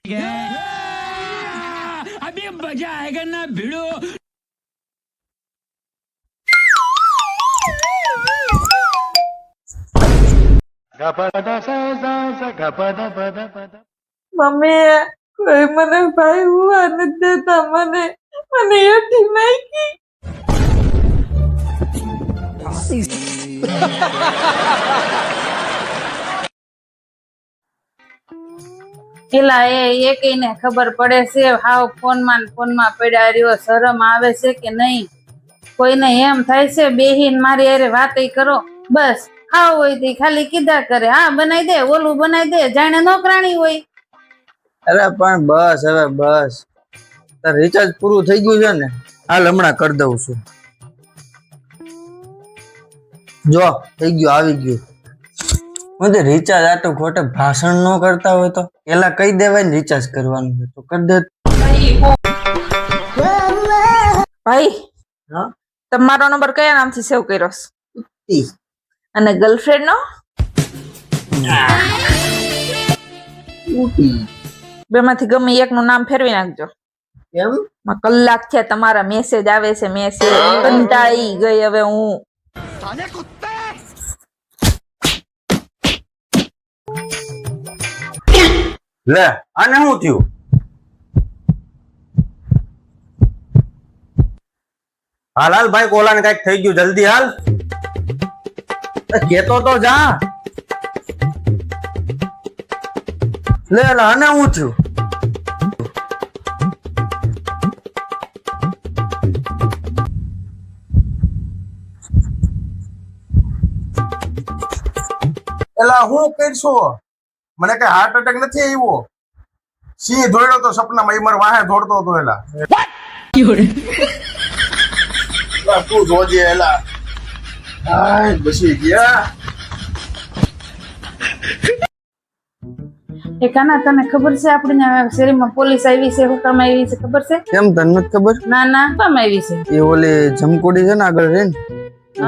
अभी मजा आएगा ना भिड़ो। મમ્મી કોઈ મને ભાઈ હુવા નથી દેતા, મને એઠી નાખી. પેલા એ કઈને ખબર પડે છે હાવ ફોનમાં પડ્યા રહ્યો, શરમ આવે છે કે નહીં? કોઈને એમ થાય છે બેહીન મારી અરે વાતે કરો, બસ ખાવ હોય તે ખાલી કીધા કરે, હા બનાવી દે, ઓલું બનાવી દે, જાણે નોકરાણી હોય. અરે પણ બસ હવે બસ, તાર રિચાર્જ પૂરું થઈ ગયું છે ને, હાલ હમણાં કરી દઉં છું. જો થઈ ગયું, આવી ગયું. હું રિચાર્જ આટલું ખોટે ભાષણ ન કરતા હોય તો પેલા કહી દેવાય ને રિચાર્જ કરવાનું છે તો કરી દે. ભાઈ હા, તમારો નંબર કયા નામથી સેવ કર્યો છે? ઈ. અને ગર્લફ્રેન્ડ નો? ઉટી. બે માંથી ગમે એક નું નામ ફેરવી નાખજો. કેમ? કલાક થયા તમારા મેસેજ આવે છે, મેસેજ કંટાળી ગઈ હવે હું. લે આને શું થયું? હાલ હાલ ભાઈ, કોલા ને કઈક થઈ ગયું, જલ્દી હાલ. કેતો તો જા. લે આને શું થયું? એલા હું કરશો? મને કઈ હાર્ટ એટેક નથી આવ્યો. સિંહ દોડ્યો તો સપનામાં, એ મારા વાહે દોડતો હતો. એલા તું જોજે. એલા બસી ગયા. એ કાના, તને ખબર છે આપણે શેરીમાં પોલીસ આવી છે? હું કામ આવી છે ખબર છે? કેમ તને નથી ખબર? ના ના, કામ આવી છે? એ ઓલી જમકોડી છે ને આગળ રહે ને,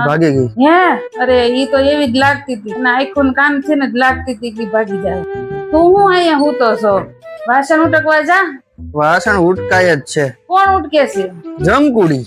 ભાગી ગઈ. હે? અરે ઈ તો એવી જ લાગતી હતી, અને આખું કાન છે ને જ લાગતી હતી કે ભાગી જાય. તું હું અહીંયા હૂતો છો? વાસણ ઉટકવા જા. વાસણ ઉટકાય જ છે. કોણ ઉટકે છે? જમકુડી.